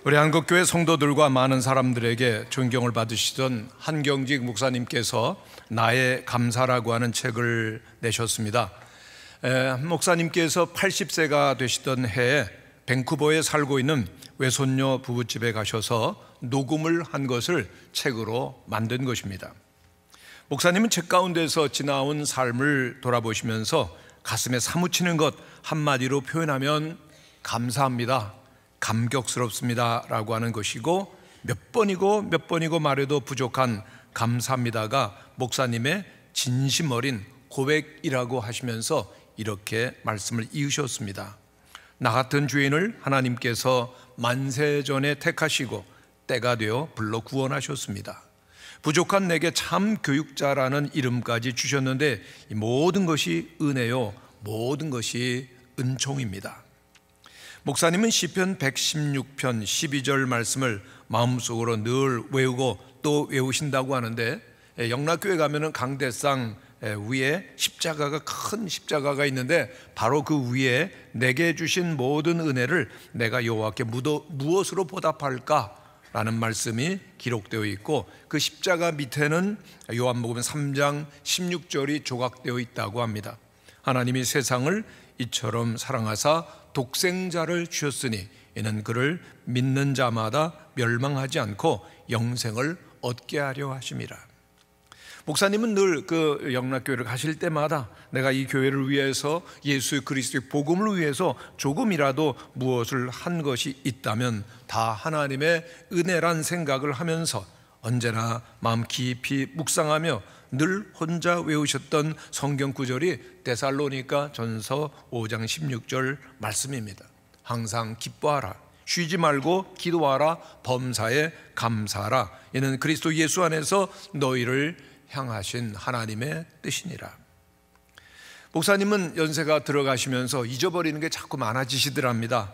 우리 한국교회 성도들과 많은 사람들에게 존경을 받으시던 한경직 목사님께서 나의 감사라고 하는 책을 내셨습니다. 목사님께서 80세가 되시던 해에 밴쿠버에 살고 있는 외손녀 부부집에 가셔서 녹음을 한 것을 책으로 만든 것입니다. 목사님은 책 가운데서 지나온 삶을 돌아보시면서 가슴에 사무치는 것 한마디로 표현하면 감사합니다, 감격스럽습니다 라고 하는 것이고, 몇 번이고 말해도 부족한 감사합니다가 목사님의 진심 어린 고백이라고 하시면서 이렇게 말씀을 이으셨습니다. 나 같은 죄인을 하나님께서 만세전에 택하시고 때가 되어 불러 구원하셨습니다. 부족한 내게 참 교육자라는 이름까지 주셨는데 이 모든 것이 은혜요, 모든 것이 은총입니다. 목사님은 시편 116편 12절 말씀을 마음속으로 늘 외우고 또 외우신다고 하는데, 영락교회 가면은 강대상 위에 십자가가, 큰 십자가가 있는데 바로 그 위에 내게 주신 모든 은혜를 내가 여호와께 무엇으로 보답할까? 라는 말씀이 기록되어 있고, 그 십자가 밑에는 요한복음 3장 16절이 조각되어 있다고 합니다. 하나님이 세상을 이처럼 사랑하사 독생자를 주셨으니 이는 그를 믿는 자마다 멸망하지 않고 영생을 얻게 하려 하심이라. 목사님은 늘 그 영락교회를 가실 때마다 내가 이 교회를 위해서, 예수 그리스도의 복음을 위해서 조금이라도 무엇을 한 것이 있다면 다 하나님의 은혜란 생각을 하면서 언제나 마음 깊이 묵상하며 늘 혼자 외우셨던 성경 구절이 데살로니가 전서 5장 16절 말씀입니다. 항상 기뻐하라, 쉬지 말고 기도하라, 범사에 감사하라, 이는 그리스도 예수 안에서 너희를 향하신 하나님의 뜻이니라. 목사님은 연세가 들어가시면서 잊어버리는 게 자꾸 많아지시더랍니다.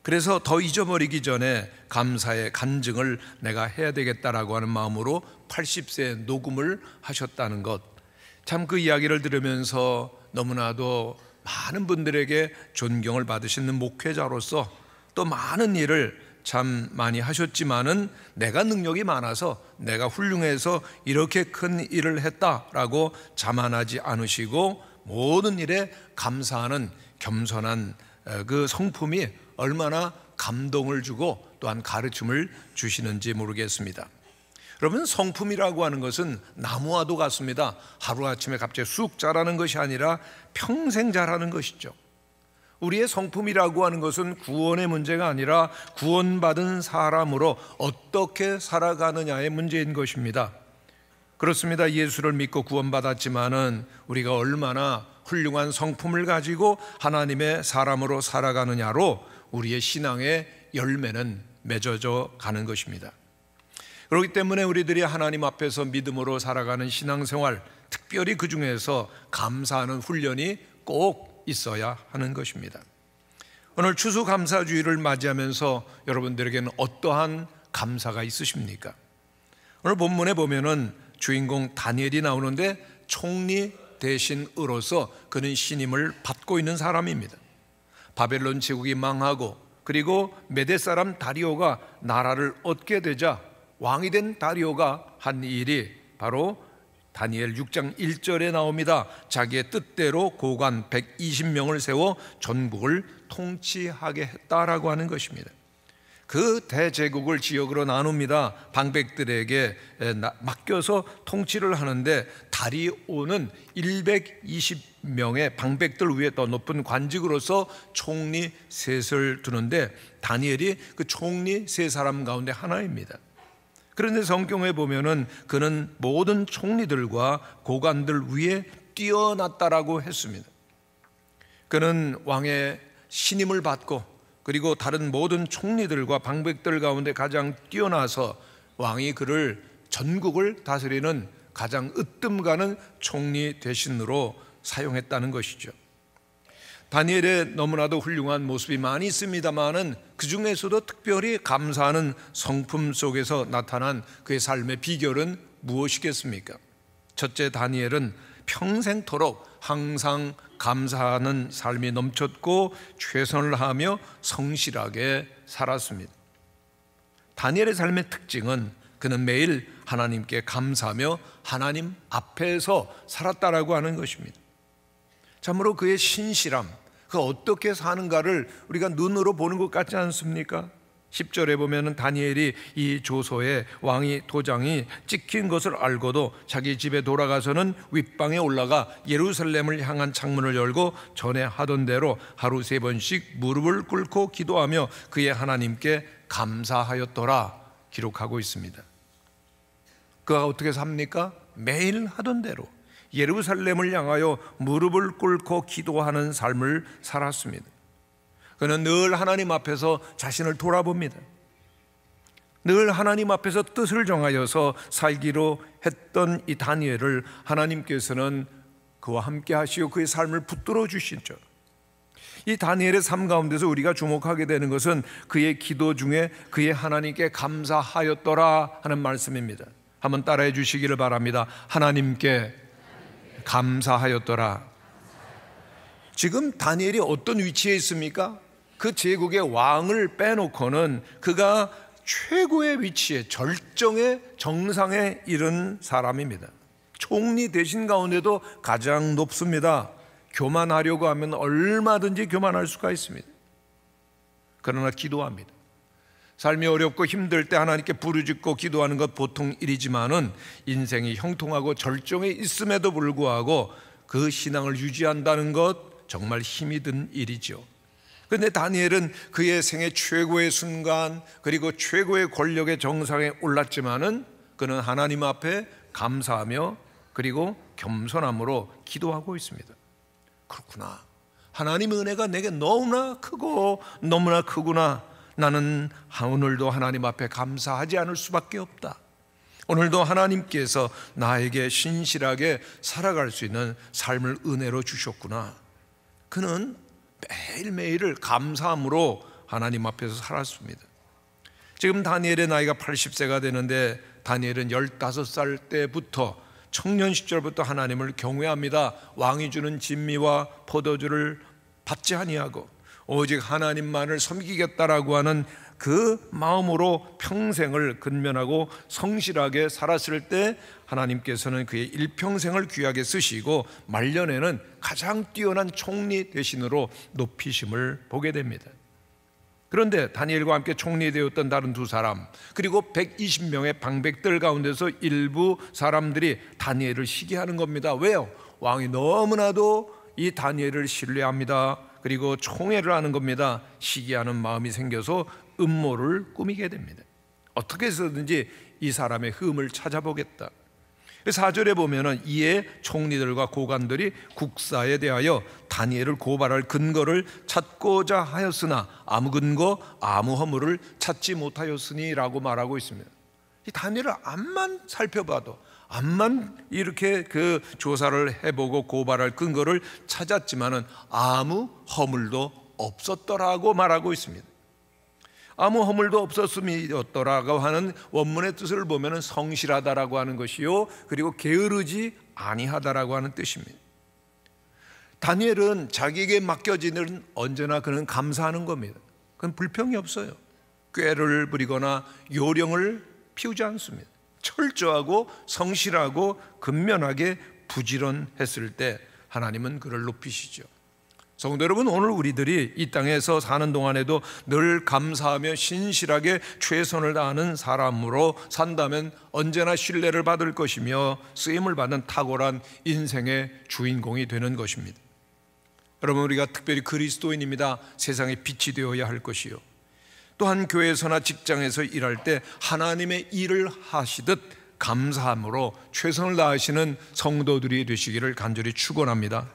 그래서 더 잊어버리기 전에 감사의 간증을 내가 해야 되겠다라고 하는 마음으로 80세 녹음을 하셨다는 것, 참 그 이야기를 들으면서 너무나도 많은 분들에게 존경을 받으시는 목회자로서 또 많은 일을 참 많이 하셨지만은 내가 능력이 많아서, 내가 훌륭해서 이렇게 큰 일을 했다라고 자만하지 않으시고 모든 일에 감사하는 겸손한 그 성품이 얼마나 감동을 주고 또한 가르침을 주시는지 모르겠습니다. 여러분, 성품이라고 하는 것은 나무와도 같습니다. 하루아침에 갑자기 쑥 자라는 것이 아니라 평생 자라는 것이죠. 우리의 성품이라고 하는 것은 구원의 문제가 아니라 구원받은 사람으로 어떻게 살아가느냐의 문제인 것입니다. 그렇습니다. 예수를 믿고 구원받았지만은 우리가 얼마나 훌륭한 성품을 가지고 하나님의 사람으로 살아가느냐로 우리의 신앙의 열매는 맺어져 가는 것입니다. 그렇기 때문에 우리들이 하나님 앞에서 믿음으로 살아가는 신앙생활, 특별히 그 중에서 감사하는 훈련이 꼭 있어야 하는 것입니다. 오늘 추수감사주의를 맞이하면서 여러분들에게는 어떠한 감사가 있으십니까? 오늘 본문에 보면은 주인공 다니엘이 나오는데 총리 대신으로서 그는 신임을 받고 있는 사람입니다. 바벨론 제국이 망하고 그리고 메대 사람 다리오가 나라를 얻게 되자 왕이 된 다리오가 한 일이 바로 다니엘 6장 1절에 나옵니다. 자기의 뜻대로 고관 120명을 세워 전국을 통치하게 했다라고 하는 것입니다. 그 대제국을 지역으로 나눕니다. 방백들에게 맡겨서 통치를 하는데, 다리오는 120명의 방백들 위에 더 높은 관직으로서 총리 셋을 두는데 다니엘이 그 총리 세 사람 가운데 하나입니다. 그런데 성경에 보면은 그는 모든 총리들과 고관들 위에 뛰어났다라고 했습니다. 그는 왕의 신임을 받고 그리고 다른 모든 총리들과 방백들 가운데 가장 뛰어나서 왕이 그를 전국을 다스리는 가장 으뜸가는 총리 대신으로 사용했다는 것이죠. 다니엘의 너무나도 훌륭한 모습이 많이 있습니다만은 그 중에서도 특별히 감사하는 성품 속에서 나타난 그의 삶의 비결은 무엇이겠습니까? 첫째, 다니엘은 평생토록 항상 감사하는 삶이 넘쳤고 최선을 하며 성실하게 살았습니다. 다니엘의 삶의 특징은 그는 매일 하나님께 감사하며 하나님 앞에서 살았다라고 하는 것입니다. 참으로 그의 신실함, 그 어떻게 사는가를 우리가 눈으로 보는 것 같지 않습니까? 10절에 보면은 다니엘이 이 조서에 왕이 도장이 찍힌 것을 알고도 자기 집에 돌아가서는 윗방에 올라가 예루살렘을 향한 창문을 열고 전에 하던 대로 하루 3번씩 무릎을 꿇고 기도하며 그의 하나님께 감사하였더라 기록하고 있습니다. 그가 어떻게 삽니까? 매일 하던 대로 예루살렘을 향하여 무릎을 꿇고 기도하는 삶을 살았습니다. 그는 늘 하나님 앞에서 자신을 돌아봅니다. 늘 하나님 앞에서 뜻을 정하여서 살기로 했던 이 다니엘을 하나님께서는 그와 함께 하시고 그의 삶을 붙들어 주시죠. 이 다니엘의 삶 가운데서 우리가 주목하게 되는 것은 그의 기도 중에 그의 하나님께 감사하였더라 하는 말씀입니다. 한번 따라해 주시기를 바랍니다. 하나님께 감사하였더라. 지금 다니엘이 어떤 위치에 있습니까? 그 제국의 왕을 빼놓고는 그가 최고의 위치에, 절정의 정상에 이른 사람입니다. 총리 되신 가운데도 가장 높습니다. 교만하려고 하면 얼마든지 교만할 수가 있습니다. 그러나 기도합니다. 삶이 어렵고 힘들 때 하나님께 부르짖고 기도하는 것 보통 일이지만은 인생이 형통하고 절정에 있음에도 불구하고 그 신앙을 유지한다는 것 정말 힘이 든 일이죠. 그런데 다니엘은 그의 생애 최고의 순간 그리고 최고의 권력의 정상에 올랐지만은 그는 하나님 앞에 감사하며 그리고 겸손함으로 기도하고 있습니다. 그렇구나. 하나님의 은혜가 내게 너무나 크고 너무나 크구나. 나는 오늘도 하나님 앞에 감사하지 않을 수밖에 없다. 오늘도 하나님께서 나에게 신실하게 살아갈 수 있는 삶을 은혜로 주셨구나. 그는 매일매일을 감사함으로 하나님 앞에서 살았습니다. 지금 다니엘의 나이가 80세가 되는데 다니엘은 15살 때부터 청년 시절부터 하나님을 경외합니다. 왕이 주는 진미와 포도주를 받지 아니하고 오직 하나님만을 섬기겠다라고 하는 그 마음으로 평생을 근면하고 성실하게 살았을 때 하나님께서는 그의 일평생을 귀하게 쓰시고 말년에는 가장 뛰어난 총리 대신으로 높이심을 보게 됩니다. 그런데 다니엘과 함께 총리되었던 다른 두 사람 그리고 120명의 방백들 가운데서 일부 사람들이 다니엘을 시기하는 겁니다. 왜요? 왕이 너무나도 이 다니엘을 신뢰합니다. 그리고 총애를 하는 겁니다. 시기하는 마음이 생겨서 음모를 꾸미게 됩니다. 어떻게 해서든지 이 사람의 흠을 찾아보겠다. 4절에 보면은 이에 총리들과 고관들이 국사에 대하여 다니엘을 고발할 근거를 찾고자 하였으나 아무 근거 아무 허물을 찾지 못하였으니 라고 말하고 있습니다. 이 다니엘을 앞만 살펴봐도 앞만 이렇게 그 조사를 해보고 고발할 근거를 찾았지만은 아무 허물도 없었더라고 말하고 있습니다. 아무 허물도 없었음이었더라고 하는 원문의 뜻을 보면은 성실하다라고 하는 것이요 그리고 게으르지 아니하다라고 하는 뜻입니다. 다니엘은 자기에게 맡겨진 일은 언제나 그는 감사하는 겁니다. 그건 불평이 없어요. 꾀를 부리거나 요령을 피우지 않습니다. 철저하고 성실하고 근면하게 부지런했을 때 하나님은 그를 높이시죠. 성도 여러분, 오늘 우리들이 이 땅에서 사는 동안에도 늘 감사하며 신실하게 최선을 다하는 사람으로 산다면 언제나 신뢰를 받을 것이며 쓰임을 받는 탁월한 인생의 주인공이 되는 것입니다. 여러분, 우리가 특별히 그리스도인입니다. 세상에 빛이 되어야 할 것이요 또한 교회에서나 직장에서 일할 때 하나님의 일을 하시듯 감사함으로 최선을 다하시는 성도들이 되시기를 간절히 축원합니다.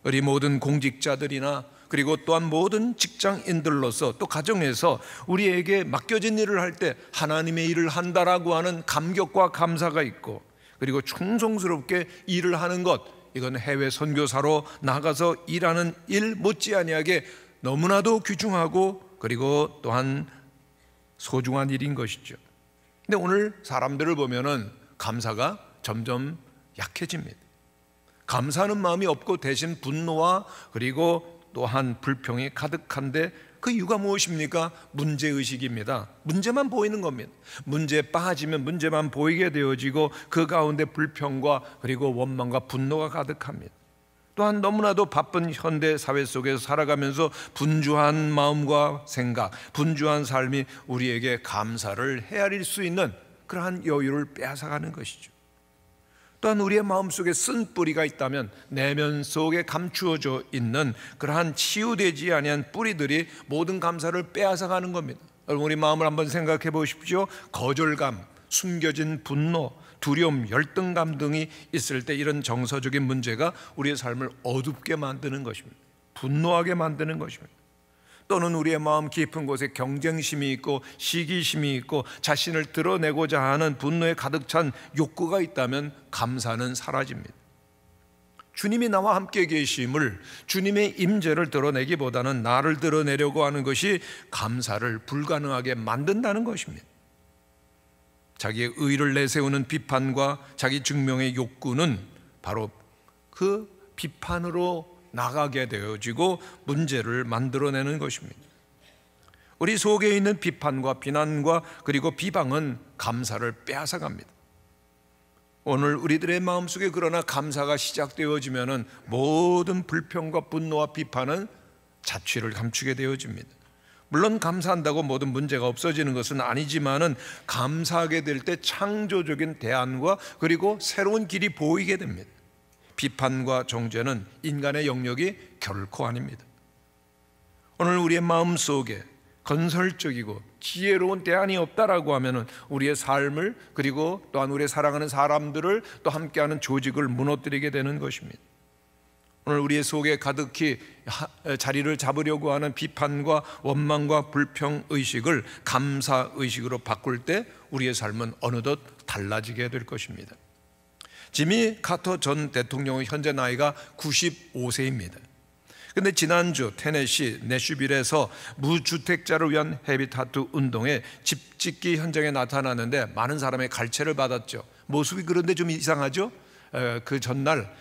우리 모든 공직자들이나 그리고 또한 모든 직장인들로서 또 가정에서 우리에게 맡겨진 일을 할 때 하나님의 일을 한다라고 하는 감격과 감사가 있고 그리고 충성스럽게 일을 하는 것, 이건 해외 선교사로 나가서 일하는 일 못지아니하게 너무나도 귀중하고 그리고 또한 소중한 일인 것이죠. 근데 오늘 사람들을 보면은 감사가 점점 약해집니다. 감사하는 마음이 없고 대신 분노와 그리고 또한 불평이 가득한데 그 이유가 무엇입니까? 문제의식입니다. 문제만 보이는 겁니다. 문제에 빠지면 문제만 보이게 되어지고 그 가운데 불평과 그리고 원망과 분노가 가득합니다. 또한 너무나도 바쁜 현대 사회 속에서 살아가면서 분주한 마음과 생각, 분주한 삶이 우리에게 감사를 헤아릴 수 있는 그러한 여유를 빼앗아가는 것이죠. 또한 우리의 마음속에 쓴 뿌리가 있다면 내면 속에 감추어져 있는 그러한 치유되지 아니한 뿌리들이 모든 감사를 빼앗아가는 겁니다. 여러분, 우리 마음을 한번 생각해 보십시오. 거절감, 숨겨진 분노, 두려움, 열등감 등이 있을 때 이런 정서적인 문제가 우리의 삶을 어둡게 만드는 것입니다. 분노하게 만드는 것입니다. 또는 우리의 마음 깊은 곳에 경쟁심이 있고 시기심이 있고 자신을 드러내고자 하는 분노에 가득 찬 욕구가 있다면 감사는 사라집니다. 주님이 나와 함께 계심을, 주님의 임재를 드러내기보다는 나를 드러내려고 하는 것이 감사를 불가능하게 만든다는 것입니다. 자기의 의를 내세우는 비판과 자기 증명의 욕구는 바로 그 비판으로 나가게 되어지고 문제를 만들어내는 것입니다. 우리 속에 있는 비판과 비난과 그리고 비방은 감사를 빼앗아갑니다. 오늘 우리들의 마음속에 그러나 감사가 시작되어지면 모든 불평과 분노와 비판은 자취를 감추게 되어집니다. 물론 감사한다고 모든 문제가 없어지는 것은 아니지만은 감사하게 될 때 창조적인 대안과 그리고 새로운 길이 보이게 됩니다. 비판과 정죄는 인간의 영역이 결코 아닙니다. 오늘 우리의 마음 속에 건설적이고 지혜로운 대안이 없다라고 하면은 우리의 삶을 그리고 또한 우리의 사랑하는 사람들을 또 함께하는 조직을 무너뜨리게 되는 것입니다. 오늘 우리의 속에 가득히 자리를 잡으려고 하는 비판과 원망과 불평의식을 감사의식으로 바꿀 때 우리의 삶은 어느덧 달라지게 될 것입니다. 지미 카터 전 대통령의 현재 나이가 95세입니다. 그런데 지난주 테네시 내슈빌에서 무주택자를 위한 헤비타트 운동에 집 짓기 현장에 나타났는데 많은 사람의 갈채를 받았죠. 모습이 그런데 좀 이상하죠? 그 전날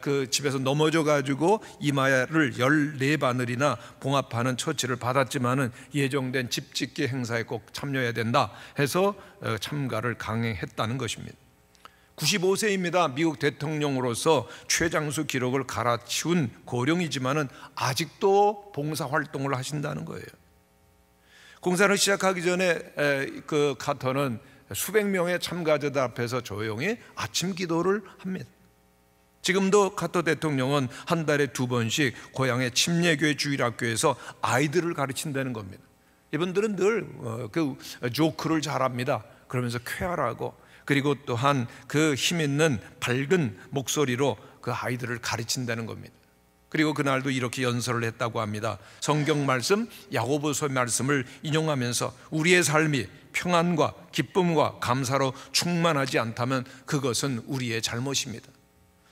그 집에서 넘어져 가지고 이마를 14바늘이나 봉합하는 처치를 받았지만은 예정된 집 짓기 행사에 꼭 참여해야 된다 해서 참가를 강행했다는 것입니다. 95세입니다. 미국 대통령으로서 최장수 기록을 갈아치운 고령이지만은 아직도 봉사활동을 하신다는 거예요. 공사를 시작하기 전에 그 카터는 수백 명의 참가자들 앞에서 조용히 아침 기도를 합니다. 지금도 카터 대통령은 한 달에 2번씩 고향의 침례교회 주일학교에서 아이들을 가르친다는 겁니다. 이분들은 늘 그 조크를 잘합니다. 그러면서 쾌활하고 그리고 또한 그 힘있는 밝은 목소리로 그 아이들을 가르친다는 겁니다. 그리고 그날도 이렇게 연설을 했다고 합니다. 성경 말씀 야고보서 말씀을 인용하면서 우리의 삶이 평안과 기쁨과 감사로 충만하지 않다면 그것은 우리의 잘못입니다.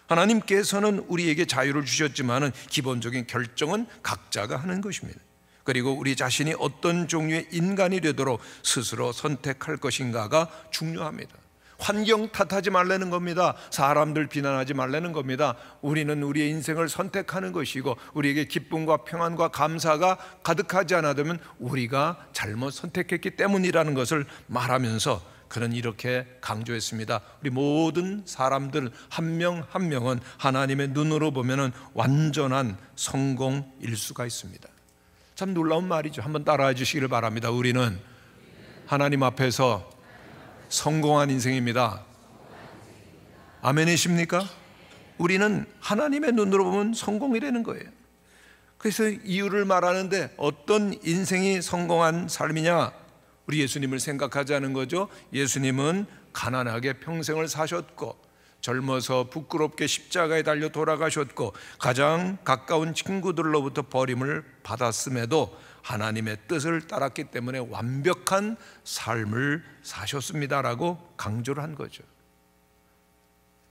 하나님께서는 우리에게 자유를 주셨지만은 기본적인 결정은 각자가 하는 것입니다. 그리고 우리 자신이 어떤 종류의 인간이 되도록 스스로 선택할 것인가가 중요합니다. 환경 탓하지 말라는 겁니다. 사람들 비난하지 말라는 겁니다. 우리는 우리의 인생을 선택하는 것이고 우리에게 기쁨과 평안과 감사가 가득하지 않아도면 우리가 잘못 선택했기 때문이라는 것을 말하면서 그는 이렇게 강조했습니다. 우리 모든 사람들 한 명 한 명은 하나님의 눈으로 보면 완전한 성공일 수가 있습니다. 참 놀라운 말이죠. 한번 따라해 주시기를 바랍니다. 우리는 하나님 앞에서 성공한 인생입니다. 아멘이십니까? 우리는 하나님의 눈으로 보면 성공이라는 거예요. 그래서 이유를 말하는데 어떤 인생이 성공한 삶이냐? 우리 예수님을 생각하자는 거죠. 예수님은 가난하게 평생을 사셨고 젊어서 부끄럽게 십자가에 달려 돌아가셨고 가장 가까운 친구들로부터 버림을 받았음에도 하나님의 뜻을 따랐기 때문에 완벽한 삶을 사셨습니다라고 강조를 한 거죠.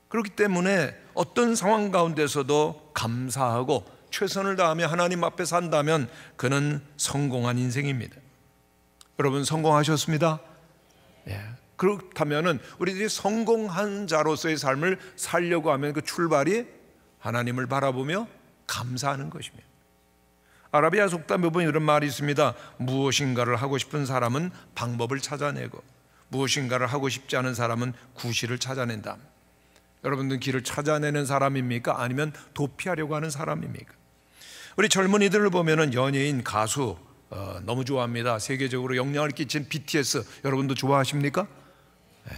그렇기 때문에 어떤 상황 가운데서도 감사하고 최선을 다하며 하나님 앞에 산다면 그는 성공한 인생입니다. 여러분 성공하셨습니다? 예. 그렇다면 우리들이 성공한 자로서의 삶을 살려고 하면 그 출발이 하나님을 바라보며 감사하는 것입니다. 아라비아 속담에 보면 이런 말이 있습니다. 무엇인가를 하고 싶은 사람은 방법을 찾아내고 무엇인가를 하고 싶지 않은 사람은 구실을 찾아낸다. 여러분들 길을 찾아내는 사람입니까? 아니면 도피하려고 하는 사람입니까? 우리 젊은이들을 보면은 연예인, 가수 너무 좋아합니다. 세계적으로 영향을 끼친 BTS 여러분도 좋아하십니까? 네.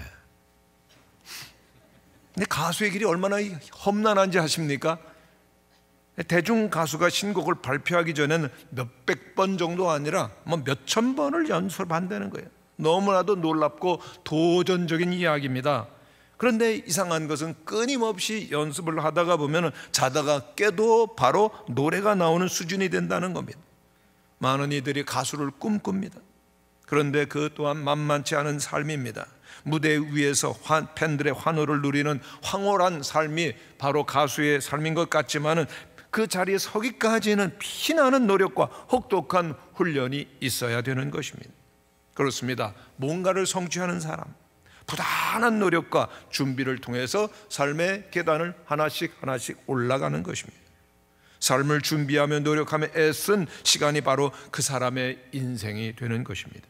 근데 가수의 길이 얼마나 험난한지 아십니까? 대중 가수가 신곡을 발표하기 전에는 몇백 번 정도 아니라 몇천 번을 연습한다는 거예요. 너무나도 놀랍고 도전적인 이야기입니다. 그런데 이상한 것은 끊임없이 연습을 하다가 보면 자다가 깨도 바로 노래가 나오는 수준이 된다는 겁니다. 많은 이들이 가수를 꿈꿉니다. 그런데 그 또한 만만치 않은 삶입니다. 무대 위에서 팬들의 환호를 누리는 황홀한 삶이 바로 가수의 삶인 것 같지만은 그 자리에 서기까지는 피나는 노력과 혹독한 훈련이 있어야 되는 것입니다. 그렇습니다. 뭔가를 성취하는 사람, 부단한 노력과 준비를 통해서 삶의 계단을 하나씩 올라가는 것입니다. 삶을 준비하며 노력하며 애쓴 시간이 바로 그 사람의 인생이 되는 것입니다.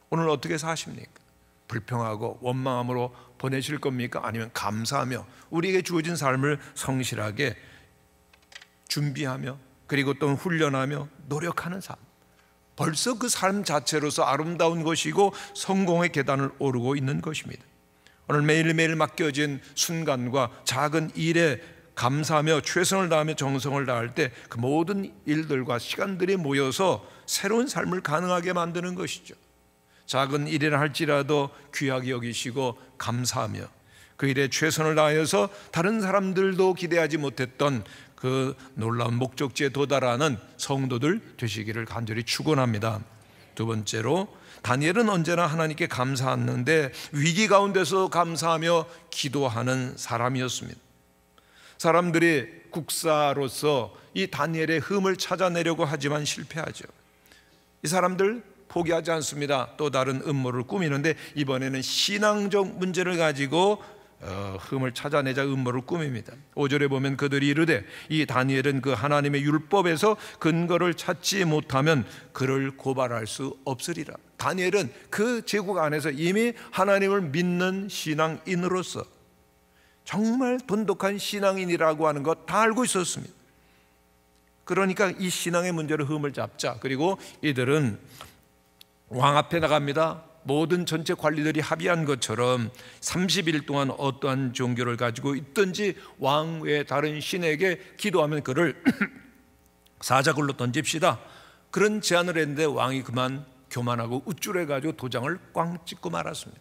오늘 어떻게 사십니까? 불평하고 원망함으로 보내실 겁니까? 아니면 감사하며 우리에게 주어진 삶을 성실하게 준비하며 그리고 또 훈련하며 노력하는 삶, 벌써 그 삶 자체로서 아름다운 것이고 성공의 계단을 오르고 있는 것입니다. 오늘 매일매일 맡겨진 순간과 작은 일에 감사하며 최선을 다하며 정성을 다할 때 그 모든 일들과 시간들이 모여서 새로운 삶을 가능하게 만드는 것이죠. 작은 일이라 할지라도 귀하게 여기시고 감사하며 그 일에 최선을 다하여서 다른 사람들도 기대하지 못했던 그 놀라운 목적지에 도달하는 성도들 되시기를 간절히 축원합니다. 두 번째로 다니엘은 언제나 하나님께 감사하는데 위기 가운데서 감사하며 기도하는 사람이었습니다. 사람들이 국사로서 이 다니엘의 흠을 찾아내려고 하지만 실패하죠. 이 사람들 포기하지 않습니다. 또 다른 음모를 꾸미는데 이번에는 신앙적 문제를 가지고 흠을 찾아내자 음모를 꾸밉니다. 5절에 보면 그들이 이르되 이 다니엘은 그 하나님의 율법에서 근거를 찾지 못하면 그를 고발할 수 없으리라. 다니엘은 그 제국 안에서 이미 하나님을 믿는 신앙인으로서 정말 돈독한 신앙인이라고 하는 것 다 알고 있었습니다. 그러니까 이 신앙의 문제로 흠을 잡자. 그리고 이들은 왕 앞에 나갑니다. 모든 전체 관리들이 합의한 것처럼 30일 동안 어떠한 종교를 가지고 있든지 왕 외 다른 신에게 기도하면 그를 사자굴로 던집시다. 그런 제안을 했는데 왕이 그만 교만하고 우쭐해가지고 도장을 꽝 찍고 말았습니다.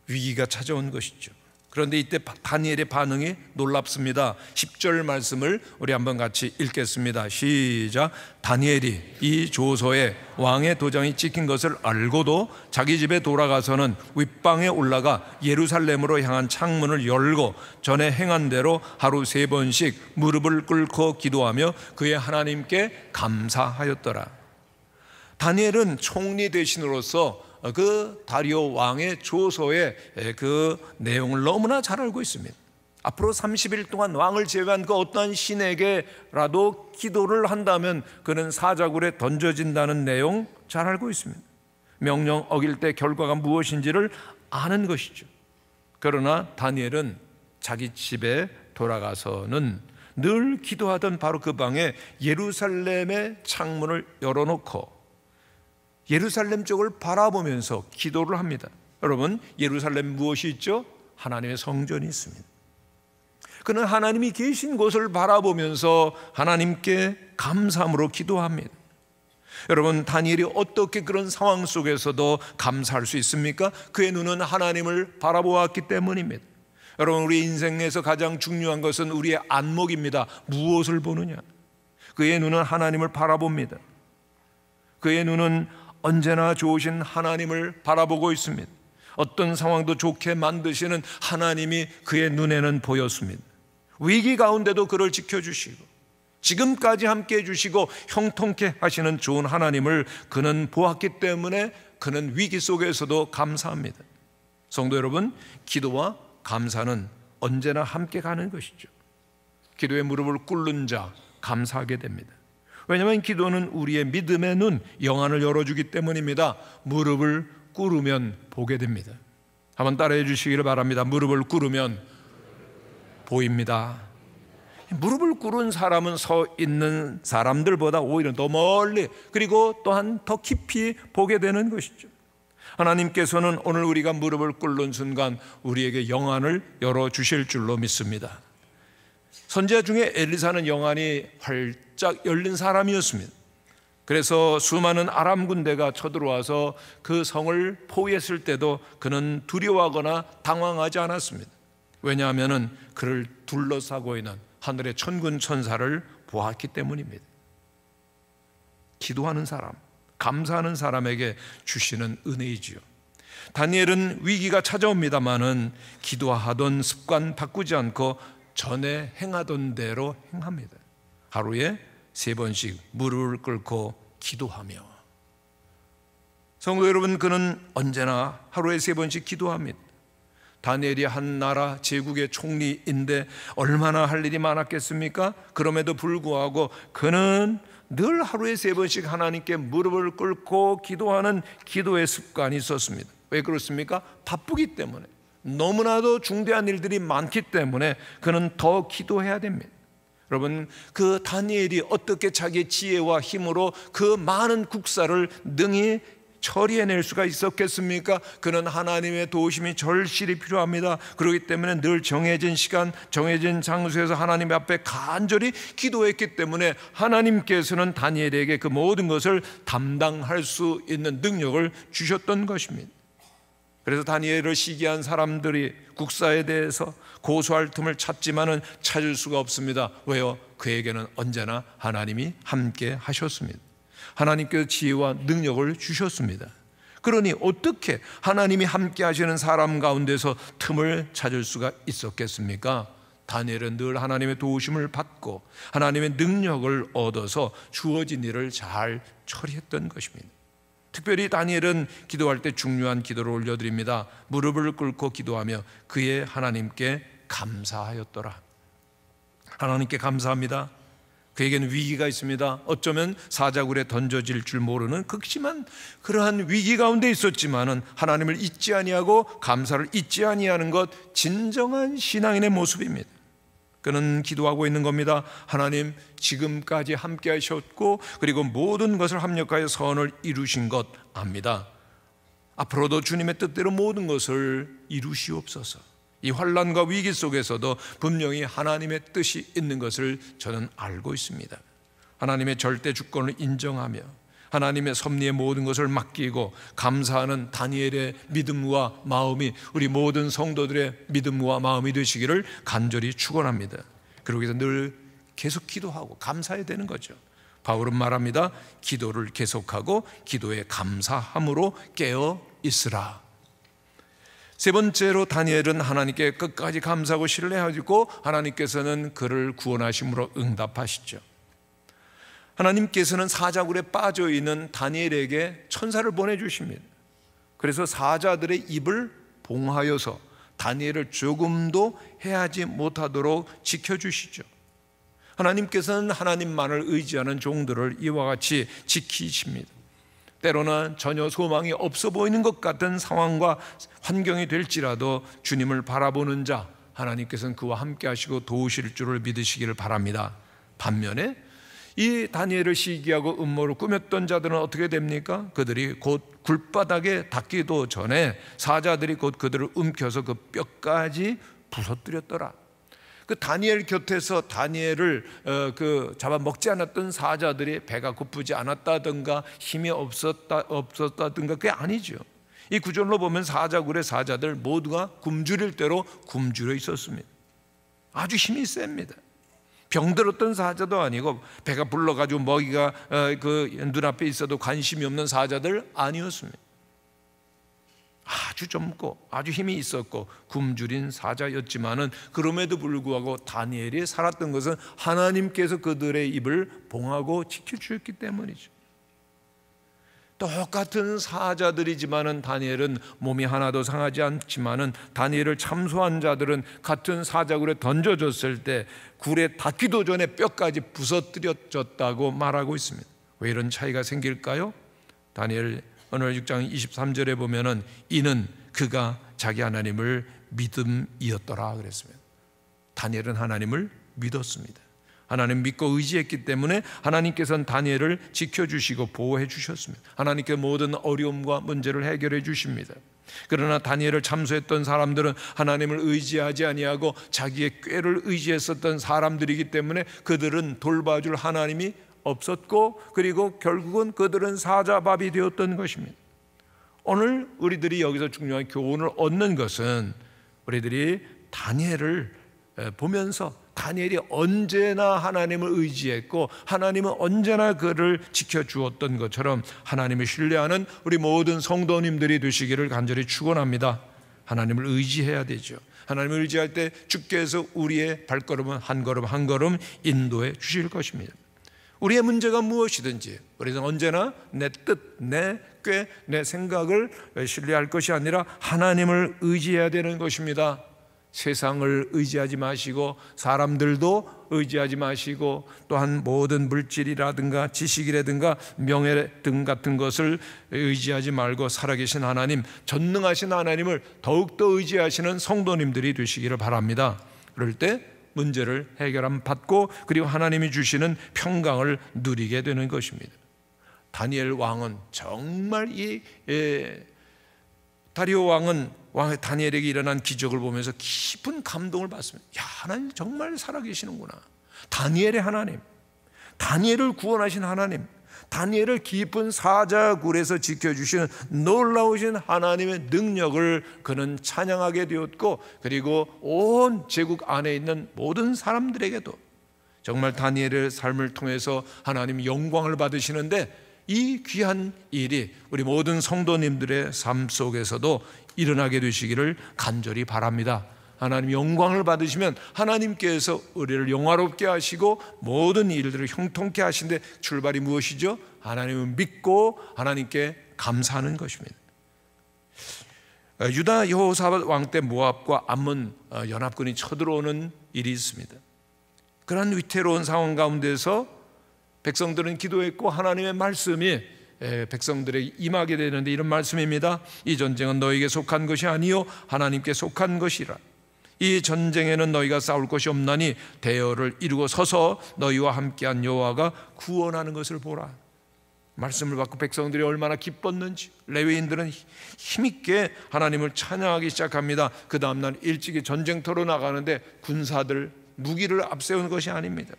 위기가 찾아온 것이죠. 그런데 이때 다니엘의 반응이 놀랍습니다. 10절 말씀을 우리 한번 같이 읽겠습니다. 시작. 다니엘이 이 조서에 왕의 도장이 찍힌 것을 알고도 자기 집에 돌아가서는 윗방에 올라가 예루살렘으로 향한 창문을 열고 전에 행한 대로 하루 3번씩 무릎을 꿇고 기도하며 그의 하나님께 감사하였더라. 다니엘은 총리 대신으로서 그 다리오 왕의 조서의 그 내용을 너무나 잘 알고 있습니다. 앞으로 30일 동안 왕을 제외한 그 어떠한 신에게라도 기도를 한다면 그는 사자굴에 던져진다는 내용 잘 알고 있습니다. 명령 어길 때 결과가 무엇인지를 아는 것이죠. 그러나 다니엘은 자기 집에 돌아가서는 늘 기도하던 바로 그 방에 예루살렘의 창문을 열어놓고 예루살렘 쪽을 바라보면서 기도를 합니다. 여러분, 예루살렘 무엇이 있죠? 하나님의 성전이 있습니다. 그는 하나님이 계신 곳을 바라보면서 하나님께 감사함으로 기도합니다. 여러분, 다니엘이 어떻게 그런 상황 속에서도 감사할 수 있습니까? 그의 눈은 하나님을 바라보았기 때문입니다. 여러분, 우리 인생에서 가장 중요한 것은 우리의 안목입니다. 무엇을 보느냐? 그의 눈은 하나님을 바라봅니다. 그의 눈은 언제나 좋으신 하나님을 바라보고 있습니다. 어떤 상황도 좋게 만드시는 하나님이 그의 눈에는 보였습니다. 위기 가운데도 그를 지켜주시고 지금까지 함께 해주시고 형통케 하시는 좋은 하나님을 그는 보았기 때문에 그는 위기 속에서도 감사합니다. 성도 여러분, 기도와 감사는 언제나 함께 가는 것이죠. 기도에 무릎을 꿇는 자 감사하게 됩니다. 왜냐하면 기도는 우리의 믿음의 눈, 영안을 열어주기 때문입니다. 무릎을 꿇으면 보게 됩니다. 한번 따라해 주시기를 바랍니다. 무릎을 꿇으면 보입니다. 무릎을 꿇은 사람은 서 있는 사람들보다 오히려 더 멀리, 그리고 또한 더 깊이 보게 되는 것이죠. 하나님께서는 오늘 우리가 무릎을 꿇는 순간 우리에게 영안을 열어주실 줄로 믿습니다. 선지자 중에 엘리사는 영안이 활짝 열린 사람이었습니다. 그래서 수많은 아람 군대가 쳐들어와서 그 성을 포위했을 때도 그는 두려워하거나 당황하지 않았습니다. 왜냐하면 그를 둘러싸고 있는 하늘의 천군 천사를 보았기 때문입니다. 기도하는 사람, 감사하는 사람에게 주시는 은혜이지요. 다니엘은 위기가 찾아옵니다마는 기도하던 습관 바꾸지 않고 전에 행하던 대로 행합니다. 하루에 3번씩 무릎을 꿇고 기도하며. 성도 여러분, 그는 언제나 하루에 3번씩 기도합니다. 다니엘이 한 나라 제국의 총리인데 얼마나 할 일이 많았겠습니까? 그럼에도 불구하고 그는 늘 하루에 3번씩 하나님께 무릎을 꿇고 기도하는 기도의 습관이 있었습니다. 왜 그렇습니까? 바쁘기 때문에, 너무나도 중대한 일들이 많기 때문에 그는 더 기도해야 됩니다. 여러분, 그 다니엘이 어떻게 자기의 지혜와 힘으로 그 많은 국사를 능히 처리해낼 수가 있었겠습니까? 그는 하나님의 도우심이 절실히 필요합니다. 그렇기 때문에 늘 정해진 시간, 정해진 장소에서 하나님 앞에 간절히 기도했기 때문에 하나님께서는 다니엘에게 그 모든 것을 담당할 수 있는 능력을 주셨던 것입니다. 그래서 다니엘을 시기한 사람들이 국사에 대해서 고소할 틈을 찾지만은 찾을 수가 없습니다. 왜요? 그에게는 언제나 하나님이 함께 하셨습니다. 하나님께서 지혜와 능력을 주셨습니다. 그러니 어떻게 하나님이 함께 하시는 사람 가운데서 틈을 찾을 수가 있었겠습니까? 다니엘은 늘 하나님의 도우심을 받고 하나님의 능력을 얻어서 주어진 일을 잘 처리했던 것입니다. 특별히 다니엘은 기도할 때 중요한 기도를 올려드립니다. 무릎을 꿇고 기도하며 그의 하나님께 감사하였더라. 하나님께 감사합니다. 그에게는 위기가 있습니다. 어쩌면 사자굴에 던져질 줄 모르는 극심한 그러한 위기 가운데 있었지만은 하나님을 잊지 아니하고 감사를 잊지 아니하는 것, 진정한 신앙인의 모습입니다. 그는 기도하고 있는 겁니다. 하나님, 지금까지 함께 하셨고 그리고 모든 것을 합력하여 선을 이루신 것 압니다. 앞으로도 주님의 뜻대로 모든 것을 이루시옵소서. 이 환난과 위기 속에서도 분명히 하나님의 뜻이 있는 것을 저는 알고 있습니다. 하나님의 절대 주권을 인정하며 하나님의 섭리의 모든 것을 맡기고 감사하는 다니엘의 믿음과 마음이 우리 모든 성도들의 믿음과 마음이 되시기를 간절히 축원합니다. 그러기 위해서 늘 계속 기도하고 감사해야 되는 거죠. 바울은 말합니다. 기도를 계속하고 기도에 감사함으로 깨어 있으라. 세 번째로 다니엘은 하나님께 끝까지 감사하고 신뢰하고 하나님께서는 그를 구원하심으로 응답하시죠. 하나님께서는 사자굴에 빠져있는 다니엘에게 천사를 보내주십니다. 그래서 사자들의 입을 봉하여서 다니엘을 조금도 해하지 못하도록 지켜주시죠. 하나님께서는 하나님만을 의지하는 종들을 이와 같이 지키십니다. 때로는 전혀 소망이 없어 보이는 것 같은 상황과 환경이 될지라도 주님을 바라보는 자, 하나님께서는 그와 함께 하시고 도우실 줄을 믿으시기를 바랍니다. 반면에 이 다니엘을 시기하고 음모를 꾸몄던 자들은 어떻게 됩니까? 그들이 곧 굴바닥에 닿기도 전에 사자들이 곧 그들을 움켜서 그 뼈까지 부서뜨렸더라. 그 다니엘 곁에서 다니엘을 잡아먹지 않았던 사자들이 배가 고프지 않았다든가 힘이 없었다든가 그게 아니죠. 이 구절로 보면 사자굴의 사자들 모두가 굶주릴 대로 굶주려 있었습니다. 아주 힘이 셉니다. 병들었던 사자도 아니고 배가 불러가지고 먹이가 그 눈앞에 있어도 관심이 없는 사자들 아니었습니다. 아주 젊고 아주 힘이 있었고 굶주린 사자였지만은 그럼에도 불구하고 다니엘이 살았던 것은 하나님께서 그들의 입을 봉하고 지켜주셨기 때문이죠. 똑같은 사자들이지만은 다니엘은 몸이 하나도 상하지 않지만은 다니엘을 참소한 자들은 같은 사자굴에 던져졌을 때 굴에 닿기도 전에 뼈까지 부서뜨려졌다고 말하고 있습니다. 왜 이런 차이가 생길까요? 다니엘 오늘 6장 23절에 보면은 이는 그가 자기 하나님을 믿음이었더라 그랬습니다. 다니엘은 하나님을 믿었습니다. 하나님 믿고 의지했기 때문에 하나님께서는 다니엘을 지켜주시고 보호해 주셨습니다. 하나님께 모든 어려움과 문제를 해결해 주십니다. 그러나 다니엘을 참소했던 사람들은 하나님을 의지하지 아니하고 자기의 꾀를 의지했었던 사람들이기 때문에 그들은 돌봐줄 하나님이 없었고, 그리고 결국은 그들은 사자밥이 되었던 것입니다. 오늘 우리들이 여기서 중요한 교훈을 얻는 것은 우리들이 다니엘을 보면서 다니엘이 언제나 하나님을 의지했고 하나님은 언제나 그를 지켜주었던 것처럼 하나님을 신뢰하는 우리 모든 성도님들이 되시기를 간절히 축원합니다. 하나님을 의지해야 되죠. 하나님을 의지할 때 주께서 우리의 발걸음은 한 걸음 한 걸음 인도해 주실 것입니다. 우리의 문제가 무엇이든지 우리는 언제나 내 뜻, 내 꾀, 내 생각을 신뢰할 것이 아니라 하나님을 의지해야 되는 것입니다. 세상을 의지하지 마시고 사람들도 의지하지 마시고 또한 모든 물질이라든가 지식이라든가 명예 등 같은 것을 의지하지 말고 살아계신 하나님, 전능하신 하나님을 더욱더 의지하시는 성도님들이 되시기를 바랍니다. 그럴 때 문제를 해결함 받고 그리고 하나님이 주시는 평강을 누리게 되는 것입니다. 다니엘 왕은 정말 다리오 왕은 다니엘에게 일어난 기적을 보면서 깊은 감동을 받습니다. 야, 하나님 정말 살아계시는구나. 다니엘의 하나님, 다니엘을 구원하신 하나님, 다니엘을 깊은 사자굴에서 지켜주시는 놀라우신 하나님의 능력을 그는 찬양하게 되었고, 그리고 온 제국 안에 있는 모든 사람들에게도 정말 다니엘의 삶을 통해서 하나님 영광을 받으시는데, 이 귀한 일이 우리 모든 성도님들의 삶 속에서도 일어나게 되시기를 간절히 바랍니다. 하나님 영광을 받으시면 하나님께서 우리를 영화롭게 하시고 모든 일들을 형통케 하시는데 출발이 무엇이죠? 하나님을 믿고 하나님께 감사하는 것입니다. 유다 여호사밧 왕 때 모압과 암몬 연합군이 쳐들어오는 일이 있습니다. 그러한 위태로운 상황 가운데서 백성들은 기도했고 하나님의 말씀이 백성들에게 임하게 되는데 이런 말씀입니다. 이 전쟁은 너에게 속한 것이 아니요 하나님께 속한 것이라. 이 전쟁에는 너희가 싸울 것이 없나니 대열을 이루고 서서 너희와 함께한 여호와가 구원하는 것을 보라. 말씀을 받고 백성들이 얼마나 기뻤는지 레위인들은 힘있게 하나님을 찬양하기 시작합니다. 그 다음날 일찍이 전쟁터로 나가는데 군사들 무기를 앞세우는 것이 아닙니다.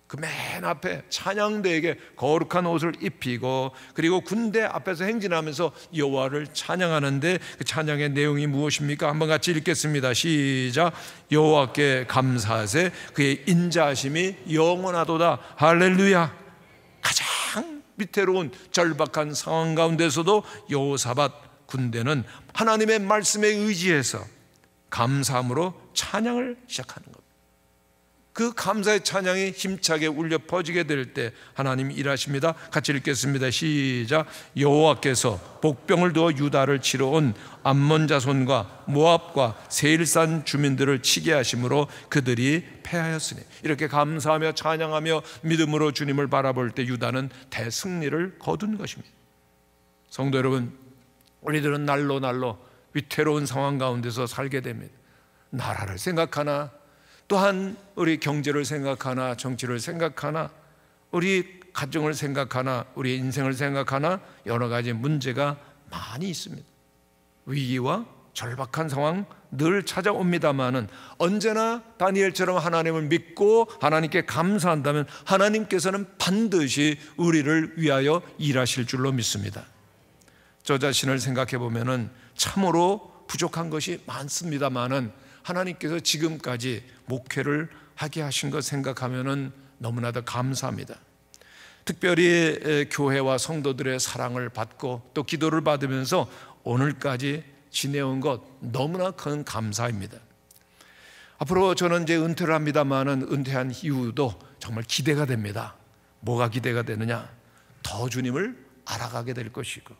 그 맨 앞에 찬양대에게 거룩한 옷을 입히고 그리고 군대 앞에서 행진하면서 여호와를 찬양하는데 그 찬양의 내용이 무엇입니까? 한번 같이 읽겠습니다. 시작. 여호와께 감사하세 그의 인자하심이 영원하도다. 할렐루야. 가장 위태로운 절박한 상황 가운데서도 여호사밧 군대는 하나님의 말씀에 의지해서 감사함으로 찬양을 시작하는 겁니다. 그 감사의 찬양이 힘차게 울려 퍼지게 될 때 하나님이 일하십니다. 같이 읽겠습니다. 시작. 여호와께서 복병을 두어 유다를 치러 온 암몬 자손과 모압과 세일산 주민들을 치게 하심으로 그들이 패하였으니. 이렇게 감사하며 찬양하며 믿음으로 주님을 바라볼 때 유다는 대승리를 거둔 것입니다. 성도 여러분, 우리들은 날로 날로 위태로운 상황 가운데서 살게 됩니다. 나라를 생각하나 또한 우리 경제를 생각하나 정치를 생각하나 우리 가정을 생각하나 우리 인생을 생각하나 여러 가지 문제가 많이 있습니다. 위기와 절박한 상황 늘 찾아옵니다마는 언제나 다니엘처럼 하나님을 믿고 하나님께 감사한다면 하나님께서는 반드시 우리를 위하여 일하실 줄로 믿습니다. 저 자신을 생각해 보면은 참으로 부족한 것이 많습니다마는 하나님께서 지금까지 목회를 하게 하신 것 생각하면은 너무나도 감사합니다. 특별히 교회와 성도들의 사랑을 받고 또 기도를 받으면서 오늘까지 지내온 것 너무나 큰 감사입니다. 앞으로 저는 이제 은퇴를 합니다마는 은퇴한 이후도 정말 기대가 됩니다. 뭐가 기대가 되느냐? 더 주님을 알아가게 될 것이고,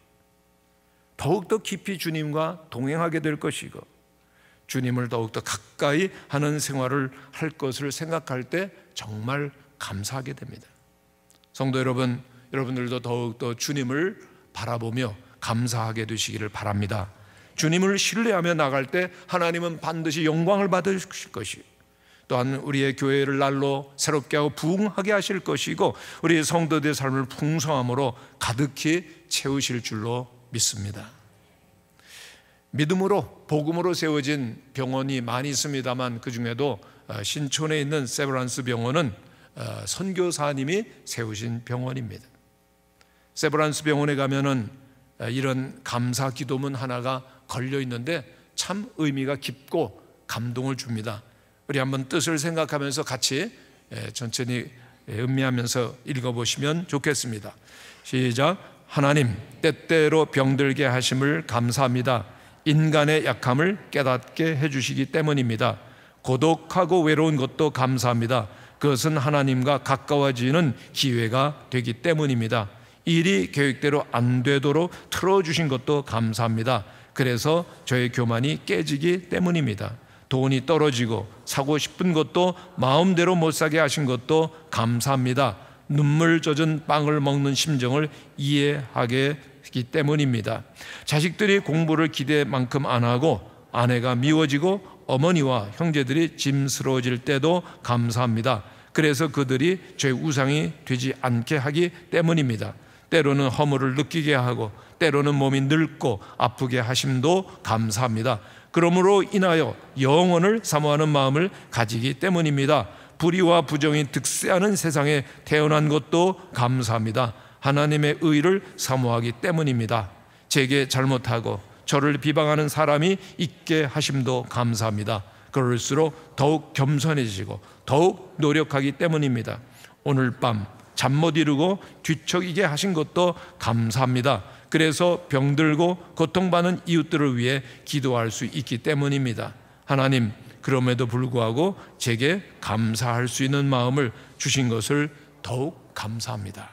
더욱더 깊이 주님과 동행하게 될 것이고, 주님을 더욱더 가까이 하는 생활을 할 것을 생각할 때 정말 감사하게 됩니다. 성도 여러분, 여러분들도 더욱더 주님을 바라보며 감사하게 되시기를 바랍니다. 주님을 신뢰하며 나갈 때 하나님은 반드시 영광을 받으실 것이고, 또한 우리의 교회를 날로 새롭게 하고 부흥하게 하실 것이고, 우리 성도들의 삶을 풍성함으로 가득히 채우실 줄로 믿습니다. 믿음으로 복음으로 세워진 병원이 많이 있습니다만, 그 중에도 신촌에 있는 세브란스 병원은 선교사님이 세우신 병원입니다. 세브란스 병원에 가면은 이런 감사 기도문 하나가 걸려 있는데 참 의미가 깊고 감동을 줍니다. 우리 한번 뜻을 생각하면서 같이 천천히 음미하면서 읽어보시면 좋겠습니다. 시작. 하나님, 때때로 병들게 하심을 감사합니다. 인간의 약함을 깨닫게 해주시기 때문입니다. 고독하고 외로운 것도 감사합니다. 그것은 하나님과 가까워지는 기회가 되기 때문입니다. 일이 계획대로 안 되도록 틀어주신 것도 감사합니다. 그래서 저의 교만이 깨지기 때문입니다. 돈이 떨어지고 사고 싶은 것도 마음대로 못 사게 하신 것도 감사합니다. 눈물 젖은 빵을 먹는 심정을 이해하게 했기 때문입니다. 자식들이 공부를 기대만큼 안 하고 아내가 미워지고 어머니와 형제들이 짐스러워질 때도 감사합니다. 그래서 그들이 제 우상이 되지 않게 하기 때문입니다. 때로는 허물을 느끼게 하고 때로는 몸이 늙고 아프게 하심도 감사합니다. 그러므로 인하여 영원을 사모하는 마음을 가지기 때문입니다. 불의와 부정이 득세하는 세상에 태어난 것도 감사합니다. 하나님의 의를 사모하기 때문입니다. 제게 잘못하고 저를 비방하는 사람이 있게 하심도 감사합니다. 그럴수록 더욱 겸손해지고 더욱 노력하기 때문입니다. 오늘 밤 잠 못 이루고 뒤척이게 하신 것도 감사합니다. 그래서 병들고 고통받는 이웃들을 위해 기도할 수 있기 때문입니다. 하나님, 그럼에도 불구하고 제게 감사할 수 있는 마음을 주신 것을 더욱 감사합니다.